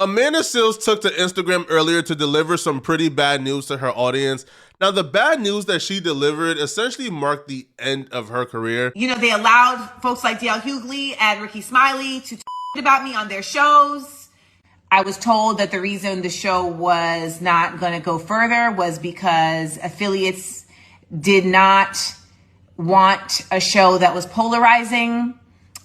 Amanda Seales took to Instagram earlier to deliver some pretty bad news to her audience. Now, the bad news that she delivered essentially marked the end of her career. You know, they allowed folks like Dale Hughley and Ricky Smiley to about me on their shows. I was told that the reason the show was not going to go further was because affiliates did not want a show that was polarizing,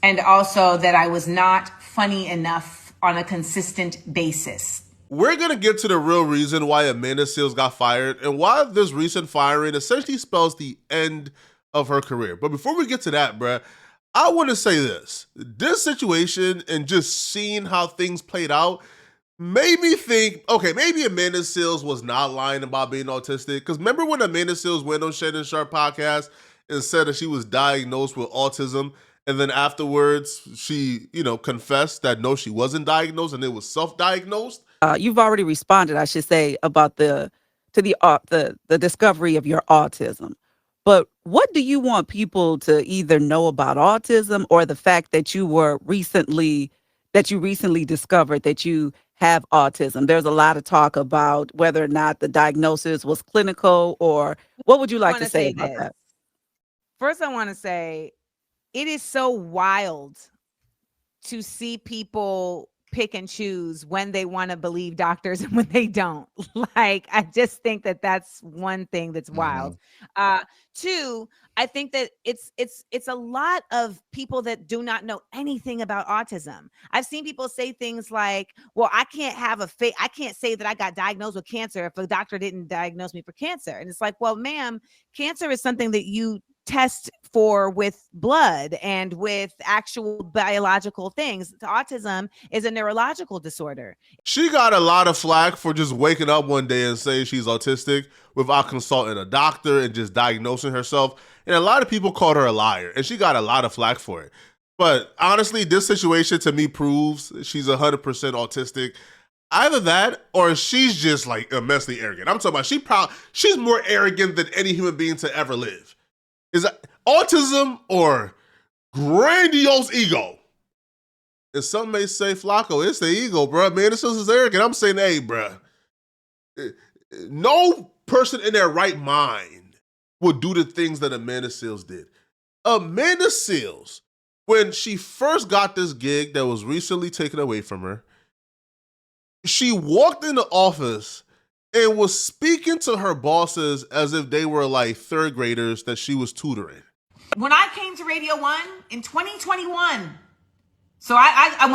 and also that I was not funny enough on a consistent basis. We're going to get to the real reason why Amanda Seales got fired and why this recent firing essentially spells the end of her career. But before we get to that, bruh, I want to say this. This situation and just seeing how things played out made me think, okay, maybe Amanda Seales was not lying about being autistic. Because remember when Amanda Seales went on Shannon Sharp podcast and said that she was diagnosed with autism, and then afterwards she, confessed that no, she wasn't diagnosed and it was self-diagnosed? You've already responded, I should say, about the discovery of your autism. But what do you want people to either know about autism or the fact that you recently discovered that you have autism? There's a lot of talk about whether or not the diagnosis was clinical, or what would you like to say about that? First, I want to say it is so wild to see people pick and choose when they want to believe doctors and when they don't. Like, I just think that that's one thing that's wild. Two, I think that it's a lot of people that do not know anything about autism. I've seen people say things like, well, I can't say that I got diagnosed with cancer if a doctor didn't diagnose me for cancer. And it's like, well, ma'am, cancer is something that you test for with blood and with actual biological things. Autism is a neurological disorder. She got a lot of flack for just waking up one day and saying she's autistic without consulting a doctor and just diagnosing herself. And a lot of people called her a liar, and she got a lot of flack for it. But honestly, this situation to me proves she's 100% autistic. Either that or she's just like immensely arrogant. I'm talking about she's more arrogant than any human being to ever live. Is that autism or grandiose ego? And some may say, Flacco, it's the ego, bro. Man, this is arrogant. I'm saying, hey, bro, no person in their right mind would do the things that Amanda Seales did. Amanda Seales, when she first got this gig that was recently taken away from her, she walked in the office and was speaking to her bosses as if they were like third graders that she was tutoring. When I came to Radio 1 in 2021, so when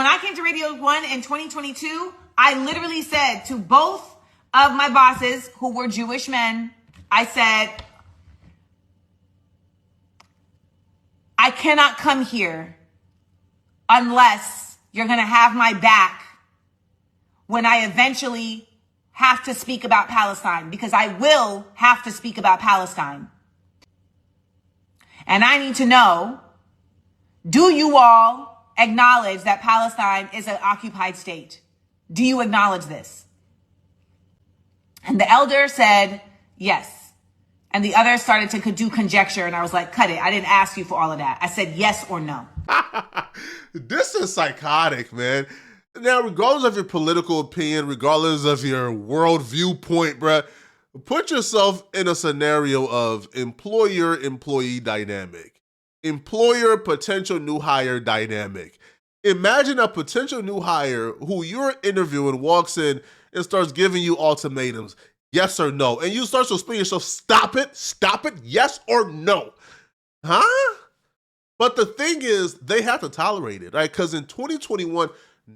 I came to Radio 1 in 2022, I literally said to both of my bosses who were Jewish men, I said, I cannot come here unless you're going to have my back when I eventually have to speak about Palestine, because I will have to speak about Palestine. And I need to know, do you all acknowledge that Palestine is an occupied state? Do you acknowledge this? And the elder said, yes. And the others started to do conjecture, and I was like, cut it. I didn't ask you for all of that. I said yes or no. This is psychotic, man. Now, regardless of your political opinion, regardless of your world viewpoint, bruh, put yourself in a scenario of employer-employee dynamic, employer-potential new hire dynamic. Imagine a potential new hire who you're interviewing walks in and starts giving you ultimatums, yes or no, and you start to explain yourself, stop it, yes or no. Huh? But the thing is, they have to tolerate it, right? Because in 2021,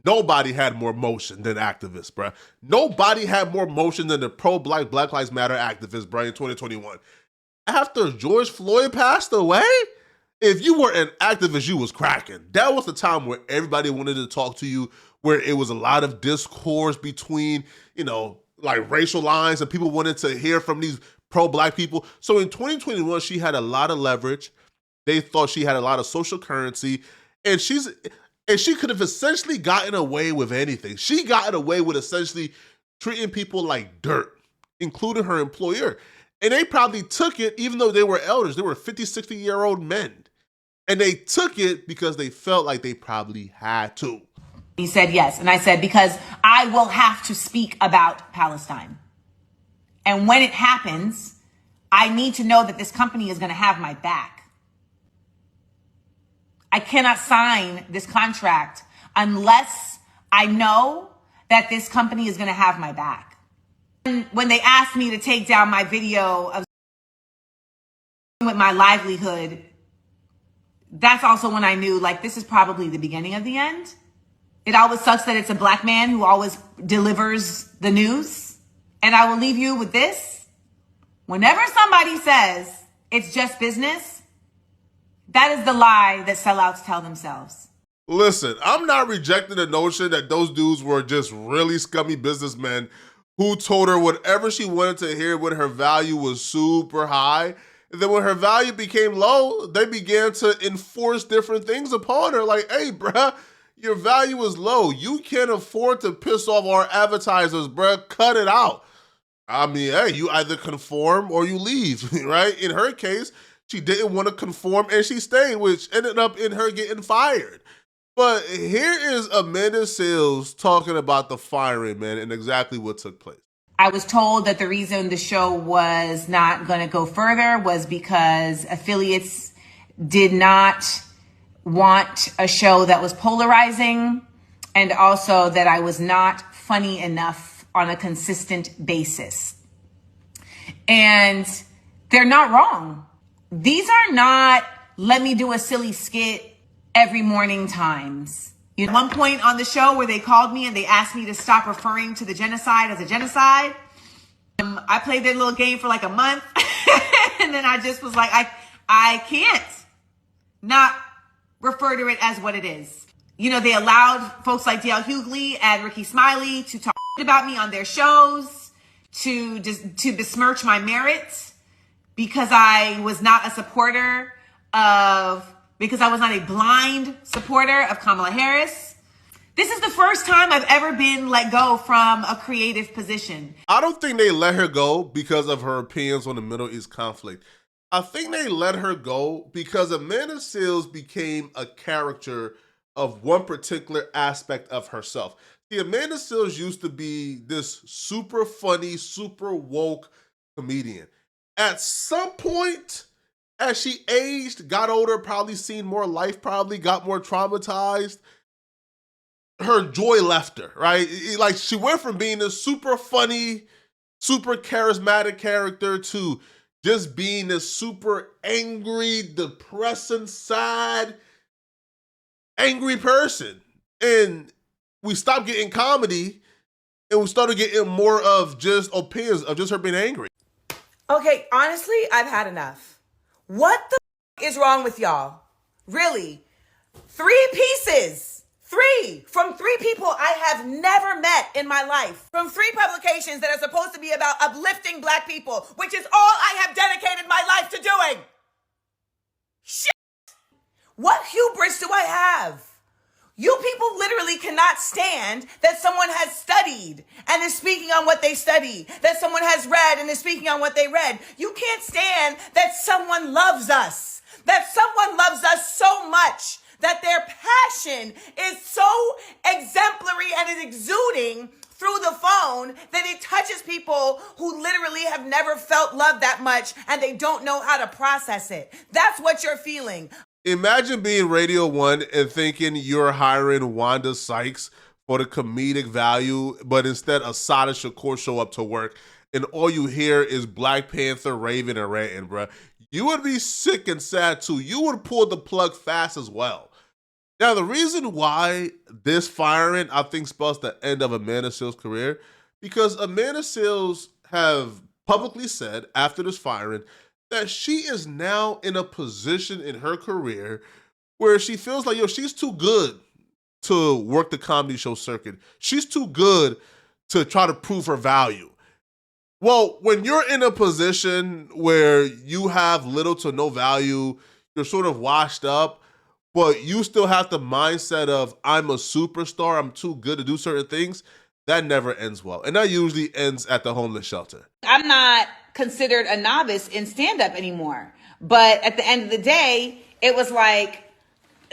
nobody had more motion than activists, bruh. Nobody had more motion than the pro-Black Black Lives Matter activists, bruh, in 2021. After George Floyd passed away, if you were an activist, you was cracking. That was the time where everybody wanted to talk to you, where it was a lot of discourse between, like racial lines, and people wanted to hear from these pro-Black people. So in 2021, she had a lot of leverage. They thought she had a lot of social currency, and she could have essentially gotten away with anything. She got away with essentially treating people like dirt, including her employer. And they probably took it, even though they were elders. They were 50, 60-year-old men. And they took it because they felt like they probably had to. He said yes. And I said, because I will have to speak about Palestine. And when it happens, I need to know that this company is going to have my back. I cannot sign this contract unless I know that this company is going to have my back. And when they asked me to take down my video of with my livelihood, that's also when I knew, like, this is probably the beginning of the end. It always sucks that it's a black man who always delivers the news. And I will leave you with this. Whenever somebody says it's just business, that is the lie that sellouts tell themselves. Listen, I'm not rejecting the notion that those dudes were just really scummy businessmen who told her whatever she wanted to hear when her value was super high. And then when her value became low, they began to enforce different things upon her. Like, hey, bruh, your value is low. You can't afford to piss off our advertisers, bruh. Cut it out. I mean, hey, you either conform or you leave, right? In her case, she didn't want to conform and she stayed, which ended up in her getting fired. But here is Amanda Seales talking about the firing, man, and exactly what took place. I was told that the reason the show was not going to go further was because affiliates did not want a show that was polarizing, and also that I was not funny enough on a consistent basis. And they're not wrong. These are not, let me do a silly skit every morning times. At one point on the show where they called me and they asked me to stop referring to the genocide as a genocide, I played their little game for like a month. And then I just was like, I can't not refer to it as what it is. You know, they allowed folks like D.L. Hughley and Ricky Smiley to talk about me on their shows, to besmirch my merit because I was not a supporter because I was not a blind supporter of Kamala Harris. This is the first time I've ever been let go from a creative position. I don't think they let her go because of her opinions on the Middle East conflict. I think they let her go because Amanda Seales became a caricature of one particular aspect of herself. See, Amanda Seales used to be this super funny, super woke comedian. At some point, as she aged, got older, probably seen more life, probably got more traumatized, her joy left her, right? Like, she went from being this super funny, super charismatic character to just being this super angry, depressing, sad, angry person. And we stopped getting comedy and we started getting more of just opinions of just her being angry. Okay, honestly, I've had enough. What the is wrong with y'all? Really? 3 pieces. 3 from 3 people I have never met in my life. From 3 publications that are supposed to be about uplifting black people, which is all I have dedicated my life to doing. Shit. What hubris do I have? You people literally cannot stand that someone has studied and is speaking on what they study, that someone has read and is speaking on what they read. You can't stand that someone loves us, so much that their passion is so exemplary and is exuding through the phone that it touches people who literally have never felt love that much and they don't know how to process it. That's what you're feeling. Imagine being Radio 1 and thinking you're hiring Wanda Sykes for the comedic value, but instead Asada Shakur show up to work and all you hear is Black Panther raving and ranting, bruh. You would be sick and sad too. You would pull the plug fast as well. Now, the reason why this firing, I think, spells the end of Amanda Seales' career, because Amanda Seales have publicly said after this firing that she is now in a position in her career where she feels like, she's too good to work the comedy show circuit. She's too good to try to prove her value. Well, when you're in a position where you have little to no value, you're sort of washed up, but you still have the mindset of, I'm a superstar, I'm too good to do certain things, that never ends well. And that usually ends at the homeless shelter. I'm not considered a novice in stand-up anymore. But at the end of the day, it was like,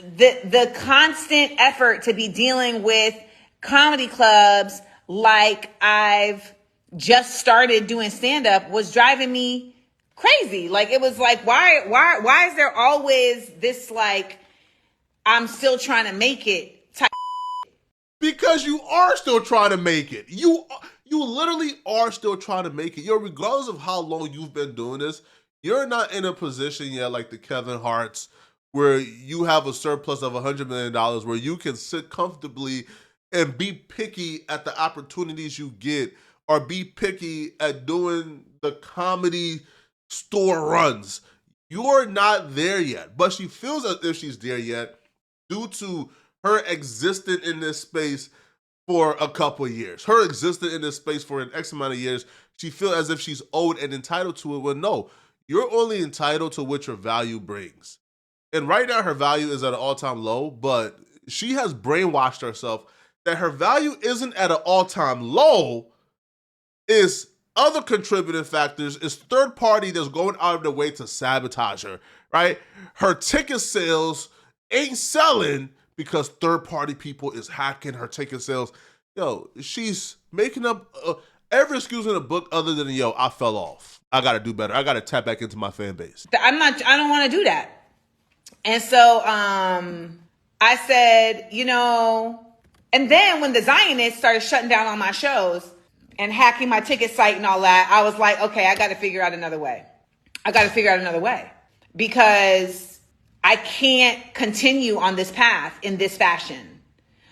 the constant effort to be dealing with comedy clubs like I've just started doing stand-up was driving me crazy. Like, it was like, why is there always this, like, I'm still trying to make it type? Because you are still trying to make it. You literally are still trying to make it. Regardless of how long you've been doing this, you're not in a position yet like the Kevin Harts where you have a surplus of $100 million where you can sit comfortably and be picky at the opportunities you get or be picky at doing the comedy store runs. You're not there yet, but she feels as if she's there yet due to her existing in this space for a couple of years. Her existing in this space for an X amount of years, she feels as if she's owed and entitled to it. Well, no, you're only entitled to what your value brings. And right now, her value is at an all-time low, but she has brainwashed herself that her value isn't at an all-time low, is other contributing factors, is third party that's going out of the way to sabotage her, right? Her ticket sales ain't selling because third party people is hacking her ticket sales. Yo, she's making up every excuse in the book other than, yo, I fell off. I got to do better. I got to tap back into my fan base. I don't want to do that. And so I said, and then when the Zionists started shutting down all my shows and hacking my ticket site and all that, I was like, okay, I got to figure out another way. Because I can't continue on this path in this fashion.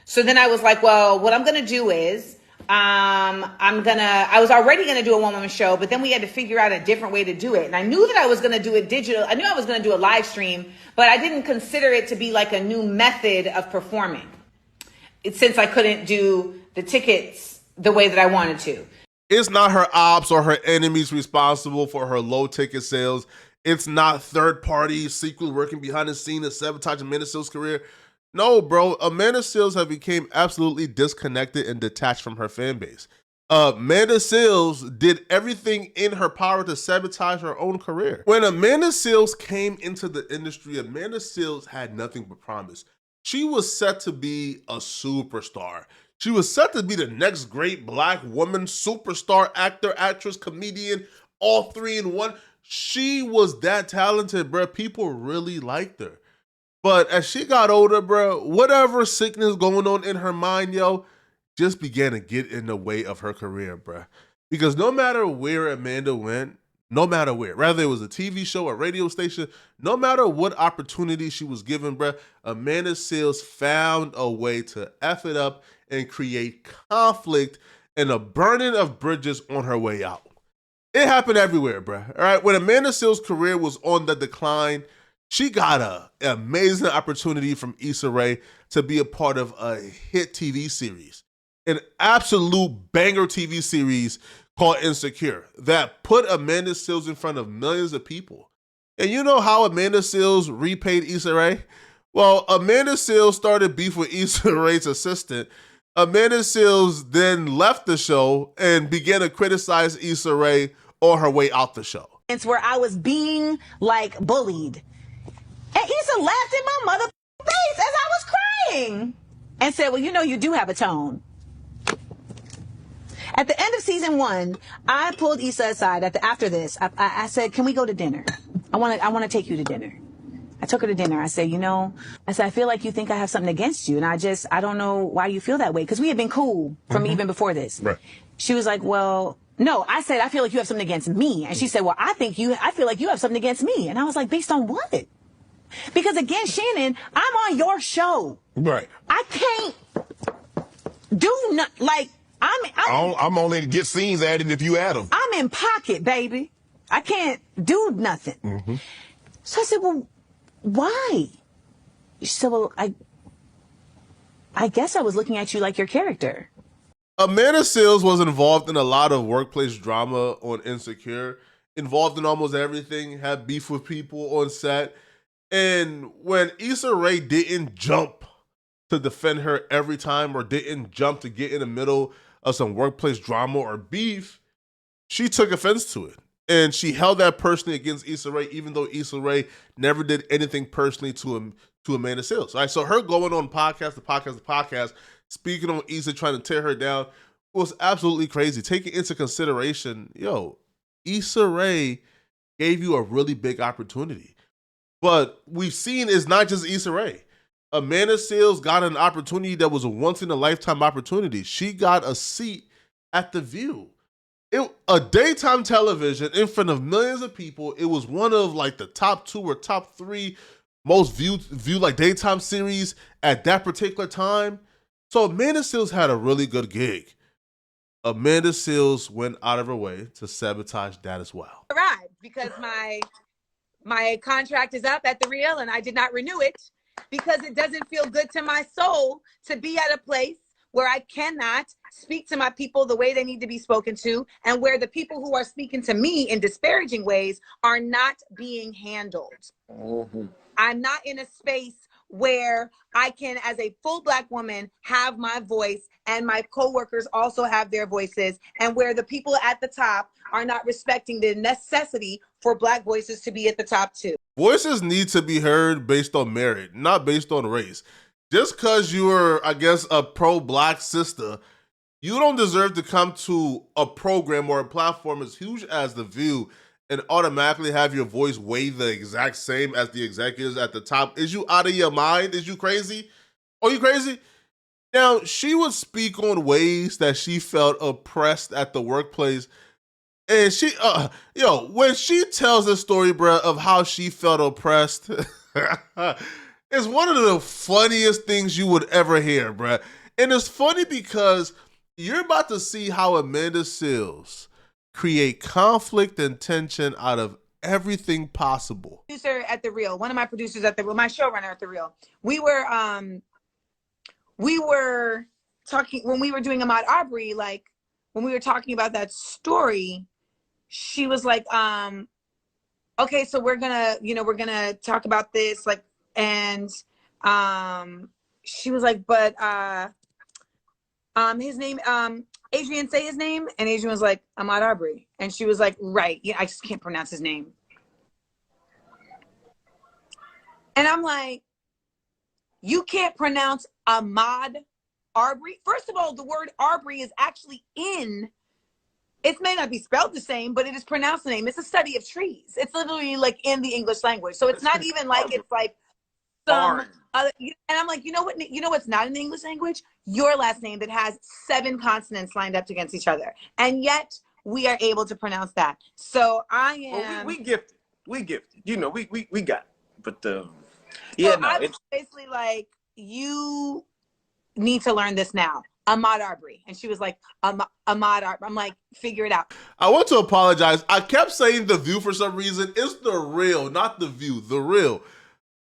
So then I was like, well, what I'm going to do is I was already going to do a one-woman show, but then we had to figure out a different way to do it. And I knew that I was going to do it digital. I knew I was going to do a live stream, but I didn't consider it to be like a new method of performing. Since I couldn't do the tickets the way that I wanted to. It's not her ops or her enemies responsible for her low ticket sales. It's not third party secretly working behind the scene to sabotage Amanda Seales' career. No, bro. Amanda Seales has become absolutely disconnected and detached from her fan base. Amanda Seales did everything in her power to sabotage her own career. When Amanda Seales came into the industry, Amanda Seales had nothing but promise. She was set to be a superstar. She was set to be the next great Black woman, superstar, actor, actress, comedian, all three in one. She was that talented, bro. People really liked her. But as she got older, bro, whatever sickness going on in her mind, yo, just began to get in the way of her career, bro. Because no matter where Amanda went, no matter where, whether it was a TV show, a radio station, no matter what opportunity she was given, bro, Amanda Seales found a way to F it up and create conflict and a burning of bridges on her way out. It happened everywhere, bro. All right. When Amanda Seales' career was on the decline, she got an amazing opportunity from Issa Rae to be a part of a hit TV series, an absolute banger TV series called Insecure that put Amanda Seales in front of millions of people. And you know how Amanda Seales repaid Issa Rae? Well, Amanda Seales started beef with Issa Rae's assistant. Amanda Seales then left the show and began to criticize Issa Rae on her way out the show. It's where I was being like bullied. And Issa laughed in my mother face as I was crying and said, well, you do have a tone. At the end of season 1, I pulled Issa aside after this. I said, can we go to dinner? I want to take you to dinner. I took her to dinner. I said, I feel like you think I have something against you. And I don't know why you feel that way. Because we had been cool from even before this. Right. She was like, well, no. I said, I feel like you have something against me. And she said, well, I feel like you have something against me. And I was like, based on what? Because again, Shannon, I'm on your show. Right. I can't do I'm only to get scenes added if you add them. I'm in pocket, baby. I can't do nothing. Mm-hmm. So I said, well, why? She said, well, I guess I was looking at you like your character. Amanda Seales was involved in a lot of workplace drama on Insecure, involved in almost everything, had beef with people on set. And when Issa Rae didn't jump to defend her every time or didn't jump to get in the middle of some workplace drama or beef, she took offense to it. And she held that personally against Issa Rae, even though Issa Rae never did anything personally to to Amanda Seales, right? So her going on podcast, speaking on Issa, trying to tear her down was absolutely crazy. Taking into consideration, Issa Rae gave you a really big opportunity. But we've seen it's not just Issa Rae. Amanda Seales got an opportunity that was a once-in-a-lifetime opportunity. She got a seat at The View. A daytime television in front of millions of people. It was one of like the top 2 or top 3 most viewed like daytime series at that particular time. So Amanda Seales had a really good gig. Amanda Seales went out of her way to sabotage that as well. Arrived because my contract is up at The Real and I did not renew it because it doesn't feel good to my soul to be at a place where I cannot speak to my people the way they need to be spoken to, and where the people who are speaking to me in disparaging ways are not being handled. Mm-hmm. I'm not in a space where I can, as a full Black woman, have my voice and my coworkers also have their voices, and where the people at the top are not respecting the necessity for Black voices to be at the top too. Voices need to be heard based on merit, not based on race. Just because you're, I guess, a pro-Black sister, you don't deserve to come to a program or a platform as huge as The View and automatically have your voice weigh the exact same as the executives at the top. Is you out of your mind? Is you crazy? Are you crazy? Now, she would speak on ways that she felt oppressed at the workplace. And she, when she tells the story, bruh, of how she felt oppressed, it's one of the funniest things you would ever hear, bruh. And it's funny because you're about to see how Amanda Seales create conflict and tension out of everything possible. Producer at The Real, one of my producers at The Real, my showrunner at The Real, we were talking when we were doing Ahmaud Arbery, like when we were talking about that story, she was like, okay, so we're gonna talk about this, like, and she was like, but his name, Adrian, say his name, and Adrian was like, Ahmaud Arbery, and she was like, right, yeah, I just can't pronounce his name, and I'm like, you can't pronounce Ahmaud Arbery? First of all, the word Arbery is actually it may not be spelled the same, but it is pronounced the name. It's a study of trees. It's literally like in the English language. So it's not even like it's like some other, and I'm like, you know what's not in the English language? Your last name that has 7 consonants lined up against each other. And yet we are able to pronounce that. So I am. Well, we gifted. We gifted. You know, we got it. But yeah, so no, I was basically like, you need to learn this now. Ahmaud Arbery. And she was like, Ahmaud Arbery. I'm like, figure it out. I want to apologize. I kept saying The View for some reason. It's The Real, not The View, The Real.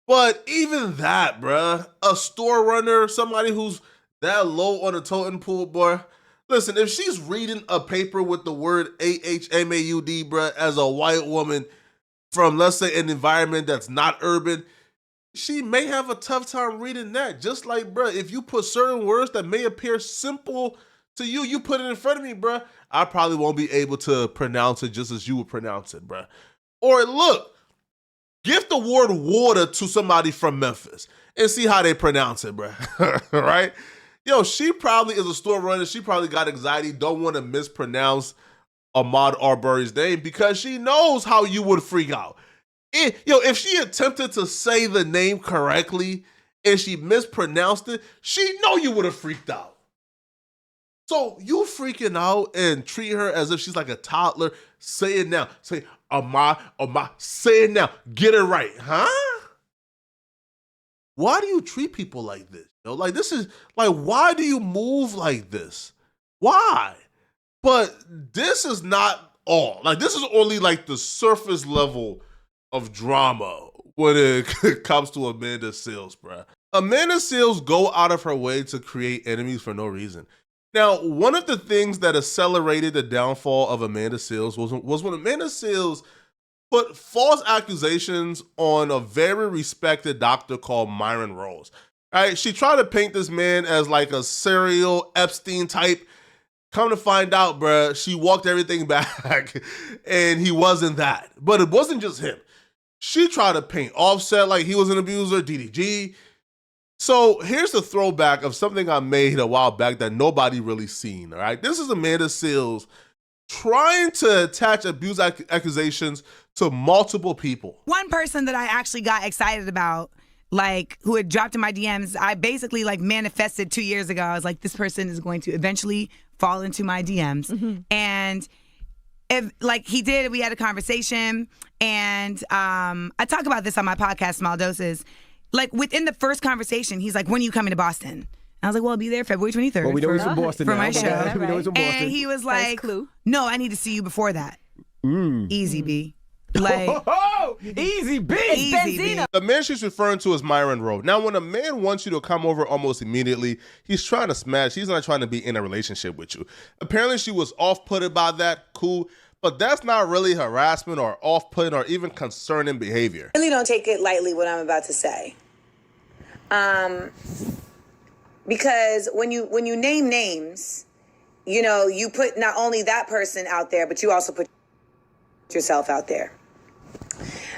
But even that, bruh, a store runner, somebody who's that low on the totem pole, boy. Listen, if she's reading a paper with the word AHMAUD, bruh, as a white woman from, let's say, an environment that's not urban, she may have a tough time reading that. Just like, bruh, if you put certain words that may appear simple to you, you put it in front of me, bruh, I probably won't be able to pronounce it just as you would pronounce it, bruh. Or look, give the word water to somebody from Memphis and see how they pronounce it, bruh. Right? Yo, she probably is a store runner. She probably got anxiety, don't want to mispronounce Ahmaud Arbery's name because she knows how you would freak out. If she attempted to say the name correctly and she mispronounced it, she know you would have freaked out. So you freaking out and treat her as if she's like a toddler. Say it now. Say, Ahmaud, say it now. Get it right. Huh? Why do you treat people like this? Like, this is, like, why do you move like this? Why? But this is not all. Like, this is only like the surface level of drama when it comes to Amanda Seales, bruh. Amanda Seales go out of her way to create enemies for no reason. Now, one of the things that accelerated the downfall of Amanda Seales was when Amanda Seales put false accusations on a very respected doctor called Myron Rose. All right, she tried to paint this man as like a serial Epstein type. Come to find out, bruh, she walked everything back and he wasn't that. But it wasn't just him. She tried to paint Offset like he was an abuser, DDG. So here's the throwback of something I made a while back that nobody really seen, all right? This is Amanda Seales trying to attach abuse accusations to multiple people. One person that I actually got excited about, like, who had dropped in my DMs, I basically, like, manifested 2 years ago. I was like, this person is going to eventually fall into my DMs. Mm-hmm. And if, like, he did, we had a conversation, and I talk about this on my podcast, Small Doses. Like, within the first conversation, he's like, when are you coming to Boston? And I was like, well, I'll be there February 23rd. Well, we know he's from Boston for now. my show. We know he's from Boston. And he was Nice like, clue. no, I need to see you before that. Easy, B. Like, Easy B. Easy B. The man she's referring to is Myron Rowe. Now, when a man wants you to come over almost immediately, he's trying to smash. He's not trying to be in a relationship with you. Apparently, she was off-putted by that. Cool. But that's not really harassment or off-putting or even concerning behavior. Really don't take it lightly what I'm about to say. Because when you name names, you know, you put not only that person out there, but you also put yourself out there.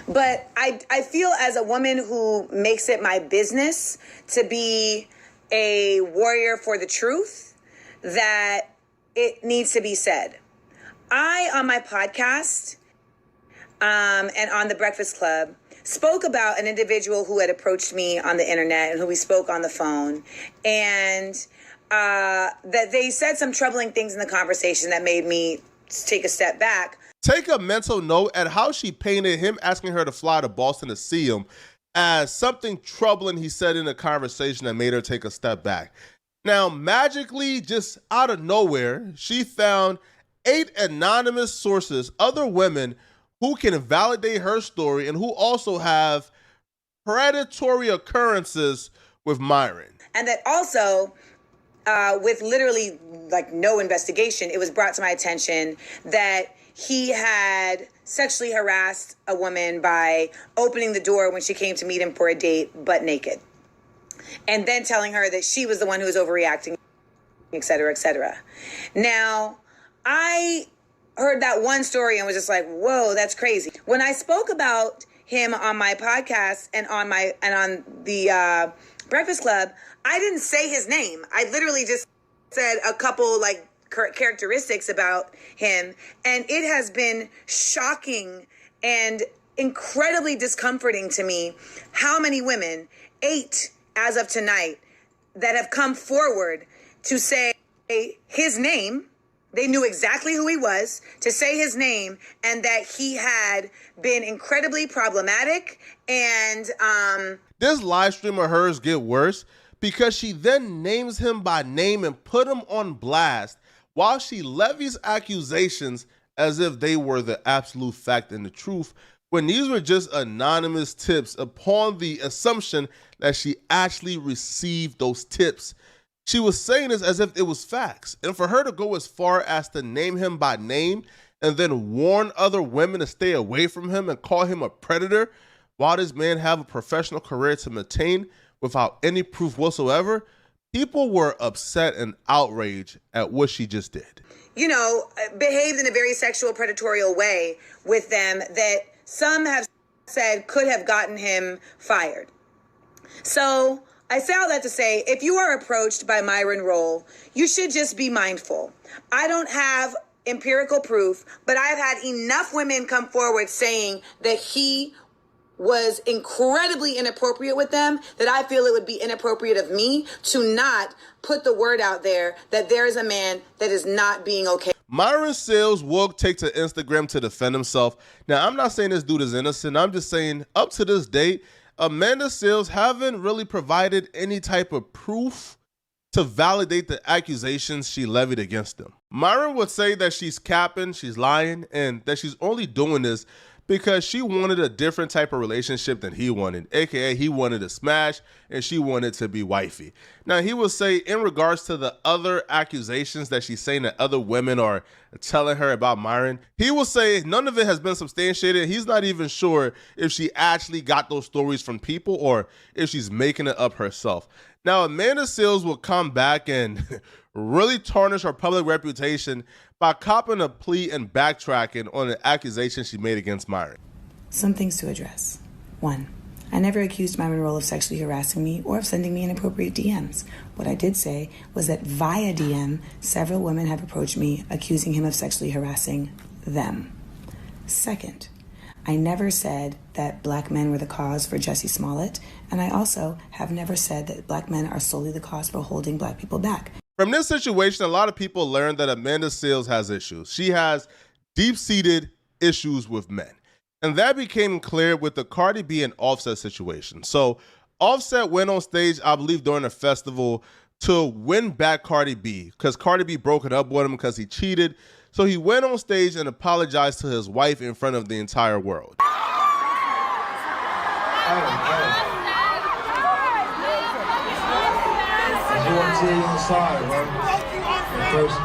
But I feel as a woman who makes it my business to be a warrior for the truth, that it needs to be said. I, on my podcast and on The Breakfast Club, spoke about an individual who had approached me on the internet and who we spoke on the phone, and that they said some troubling things in the conversation that made me take a step back. Take a mental note at how she painted him asking her to fly to Boston to see him as something troubling he said in a conversation that made her take a step back. Now, magically, just out of nowhere, she found 8 anonymous sources, other women who can validate her story and who also have predatory occurrences with Myron. And that also, with literally like no investigation, it was brought to my attention that he had sexually harassed a woman by opening the door when she came to meet him for a date, butt naked. And then telling her that she was the one who was overreacting, et cetera, et cetera. Now, I heard that one story and was just like, whoa, that's crazy. When I spoke about him on my podcast and on the Breakfast Club, I didn't say his name. I literally just said a couple like characteristics about him, and it has been shocking and incredibly discomforting to me how many women, 8 as of tonight, that have come forward to say his name. They knew exactly who he was, to say his name, and that he had been incredibly problematic. And this live stream of hers get worse because she then names him by name and put him on blast while she levies accusations as if they were the absolute fact and the truth, when these were just anonymous tips upon the assumption that she actually received those tips. She was saying this as if it was facts. And for her to go as far as to name him by name and then warn other women to stay away from him and call him a predator while this man have a professional career to maintain without any proof whatsoever, people were upset and outraged at what she just did. You know, behaved in a very sexual, predatory way with them that some have said could have gotten him fired. So I say all that to say, if you are approached by Myron Rowe, you should just be mindful. I don't have empirical proof, but I've had enough women come forward saying that he was incredibly inappropriate with them, that I feel it would be inappropriate of me to not put the word out there that there is a man that is not being okay. Myron Seales will take to Instagram to defend himself. Now, I'm not saying this dude is innocent. I'm just saying up to this date, Amanda Seales haven't really provided any type of proof to validate the accusations she levied against him. Myron would say that she's capping, she's lying, and that she's only doing this because she wanted a different type of relationship than he wanted, aka he wanted to smash and she wanted to be wifey. Now, he will say in regards to the other accusations that she's saying that other women are telling her about Myron, he will say none of it has been substantiated. He's not even sure if she actually got those stories from people or if she's making it up herself. Now, Amanda Seales will come back and really tarnish her public reputation by copping a plea and backtracking on the accusation she made against Myron. Some things to address. 1. I never accused Myron Rolle of sexually harassing me or of sending me inappropriate DMs. What I did say was that via DM, several women have approached me accusing him of sexually harassing them. 2nd, I never said that black men were the cause for Jussie Smollett, and I also have never said that black men are solely the cause for holding black people back. From this situation, a lot of people learned that Amanda Seales has issues. She has deep-seated issues with men. And that became clear with the Cardi B and Offset situation. So Offset went on stage, I believe, during a festival to win back Cardi B because Cardi B broke it up with him because he cheated. So he went on stage and apologized to his wife in front of the entire world. You want to tell you I'm sorry, bro. First,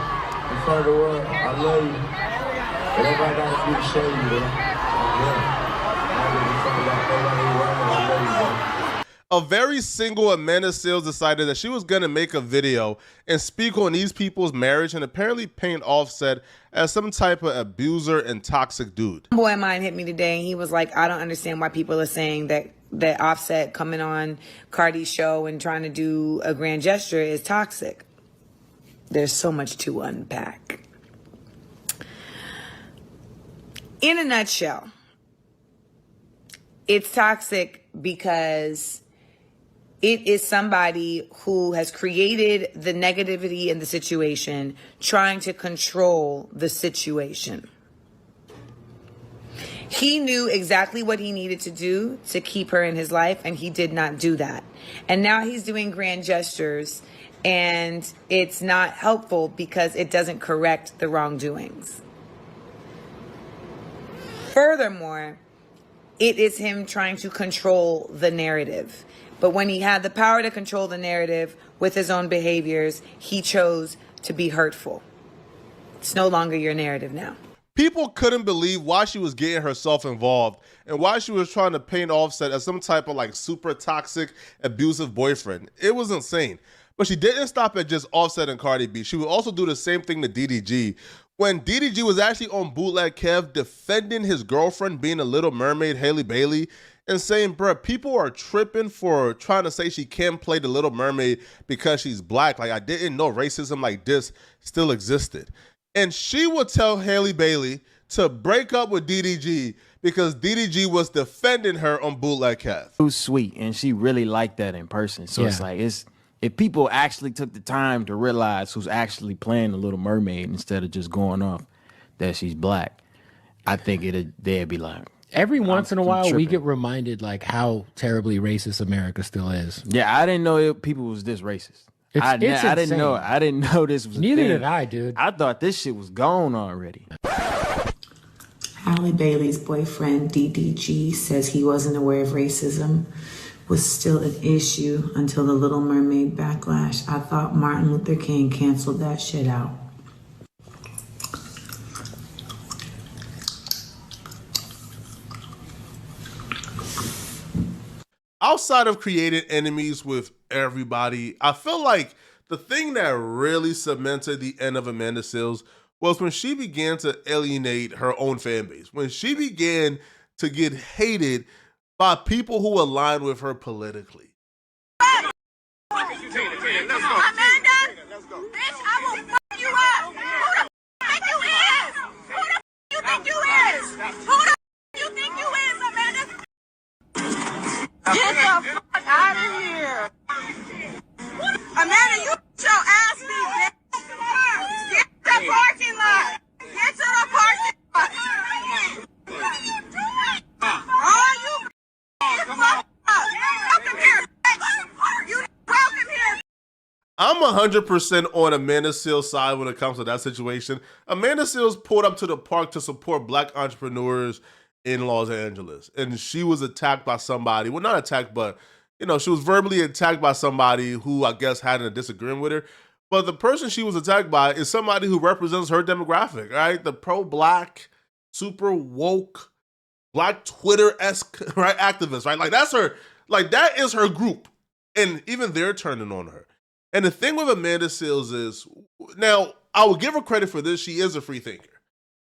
in front of the world, I love you. But everybody got to do to show you, bro. A very single Amanda Seales decided that she was going to make a video and speak on these people's marriage and apparently paint Offset as some type of abuser and toxic dude. A boy of mine hit me today and he was like, I don't understand why people are saying that Offset coming on Cardi's show and trying to do a grand gesture is toxic. There's so much to unpack. In a nutshell, it's toxic because it is somebody who has created the negativity in the situation, trying to control the situation. He knew exactly what he needed to do to keep her in his life, and he did not do that. And now he's doing grand gestures, and it's not helpful because it doesn't correct the wrongdoings. Furthermore, it is him trying to control the narrative. But when he had the power to control the narrative with his own behaviors, he chose to be hurtful. It's no longer your narrative now. People couldn't believe why she was getting herself involved and why she was trying to paint Offset as some type of like super toxic, abusive boyfriend. It was insane. But she didn't stop at just Offset and Cardi B. She would also do the same thing to DDG. When DDG was actually on Bootleg Kev defending his girlfriend being a Little Mermaid, Hailey Bailey, and saying, bruh, people are tripping for trying to say she can't play the Little Mermaid because she's black. Like, I didn't know racism like this still existed. And she would tell Hailey Bailey to break up with DDG because DDG was defending her on Bootleg Kev. It was sweet, and she really liked that in person. So it's like, if people actually took the time to realize who's actually playing the Little Mermaid instead of just going off that she's black, I think they'd be like, every once in a while, we tripping. get reminded like how terribly racist America still is. Yeah, I didn't know people was this racist. I didn't know this was. Neither did I, dude. I thought this shit was gone already. Halle Bailey's boyfriend, DDG, says he wasn't aware of racism was still an issue until the Little Mermaid backlash. I thought Martin Luther King canceled that shit out. Outside of creating enemies with everybody, I feel like the thing that really cemented the end of Amanda Seales was when she began to alienate her own fan base, when she began to get hated by people who align with her politically. Amanda, bitch, I will fuck you up. Who the think you is? Who the you think you is, Amanda? Get the fuck out of here. Amanda, you get your ass beat, bitch. Get to the parking lot. Get to the parking lot. All you get fucked up. Welcome here, bitch. You welcome here. I'm 100% on Amanda Seales' side when it comes to that situation. Amanda Seales pulled up to the park to support black entrepreneurs in Los Angeles, and she was attacked by somebody. Well, not attacked, but she was verbally attacked by somebody who I guess had a disagreement with her. But the person she was attacked by is somebody who represents her demographic, right? The pro-black, super woke, black Twitter-esque, right, activist, right? Like that's her. Like that is her group, and even they're turning on her. And the thing with Amanda Seales is, now I will give her credit for this. She is a free thinker.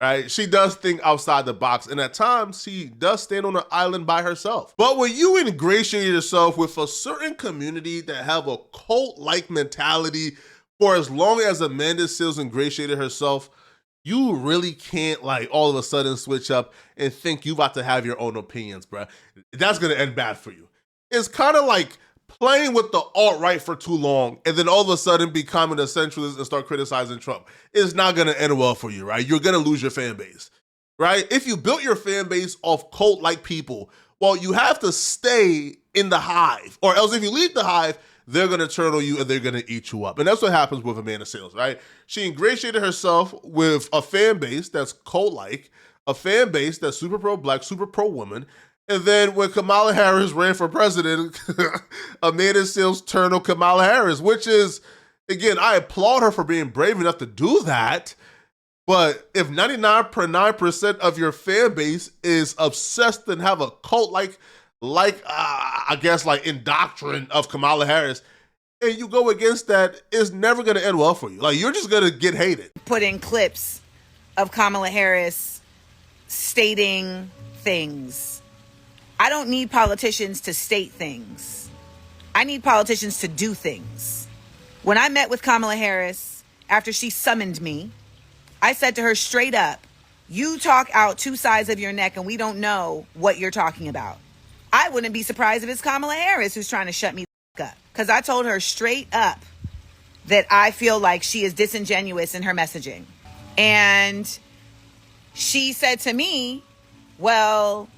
right? She does think outside the box, and at times she does stand on an island by herself. But when you ingratiate yourself with a certain community that have a cult-like mentality for as long as Amanda Seales ingratiated herself, you really can't like all of a sudden switch up and think you about to have your own opinions, bro. That's gonna end bad for you. It's kind of like playing with the alt-right for too long and then all of a sudden becoming a centralist and start criticizing Trump. It's not going to end well for you, right? You're going to lose your fan base, right? If you built your fan base off cult-like people, well, you have to stay in the hive, or else if you leave the hive, they're going to turn on you and they're going to eat you up. And that's what happens with Amanda Seales, right? She ingratiated herself with a fan base that's cult-like, a fan base that's super pro-black, super pro-woman, and then when Kamala Harris ran for president, Amanda Seales turned on Kamala Harris, which is, again, I applaud her for being brave enough to do that. But if 99.9% of your fan base is obsessed and have a cult like I guess like indoctrine of Kamala Harris, and you go against that, it's never going to end well for you. Like, you're just going to get hated. Put in clips of Kamala Harris stating things. I don't need politicians to state things. I need politicians to do things. When I met with Kamala Harris after she summoned me, I said to her straight up, you talk out two sides of your neck and we don't know what you're talking about. I wouldn't be surprised if it's Kamala Harris who's trying to shut me up. Because I told her straight up that I feel like she is disingenuous in her messaging. And she said to me, well,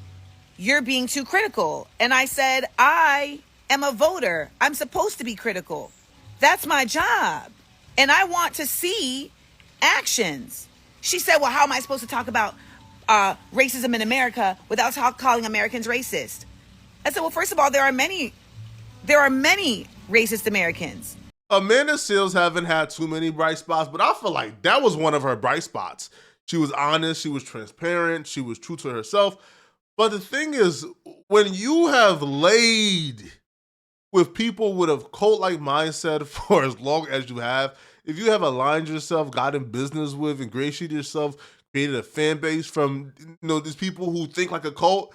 you're being too critical. And I said, I am a voter. I'm supposed to be critical. That's my job. And I want to see actions. She said, well, how am I supposed to talk about racism in America without calling Americans racist? I said, well, first of all, there are many racist Americans. Amanda Seales haven't had too many bright spots, but I feel like that was one of her bright spots. She was honest, she was transparent, she was true to herself. But the thing is, when you have laid with people with a cult-like mindset for as long as you have, if you have aligned yourself, got in business with, ingratiated yourself, created a fan base from these people who think like a cult,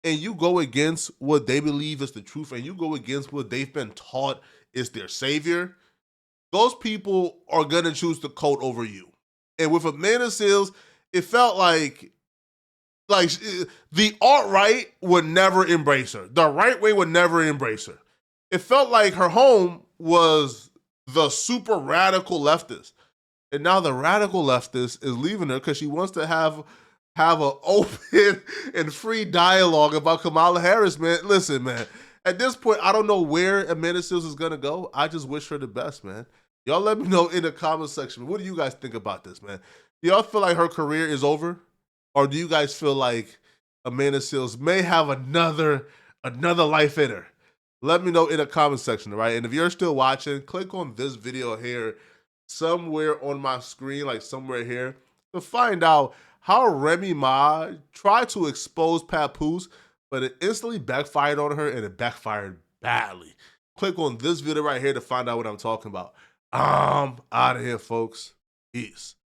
and you go against what they believe is the truth, and you go against what they've been taught is their savior, those people are gonna choose the cult over you. And with Amanda Seales, it felt like the alt-right would never embrace her. The right way would never embrace her. It felt like her home was the super radical leftist. And now the radical leftist is leaving her because she wants to have an open and free dialogue about Kamala Harris, man. Listen, man, at this point, I don't know where Amanda Seales is going to go. I just wish her the best, man. Y'all let me know in the comment section. What do you guys think about this, man? Do y'all feel like her career is over? Or do you guys feel like Amanda Seales may have another life in her? Let me know in the comment section, all right? And if you're still watching, click on this video here, somewhere on my screen, like somewhere here, to find out how Remy Ma tried to expose Papoose, but it instantly backfired on her, and it backfired badly. Click on this video right here to find out what I'm talking about. I'm out of here, folks. Peace.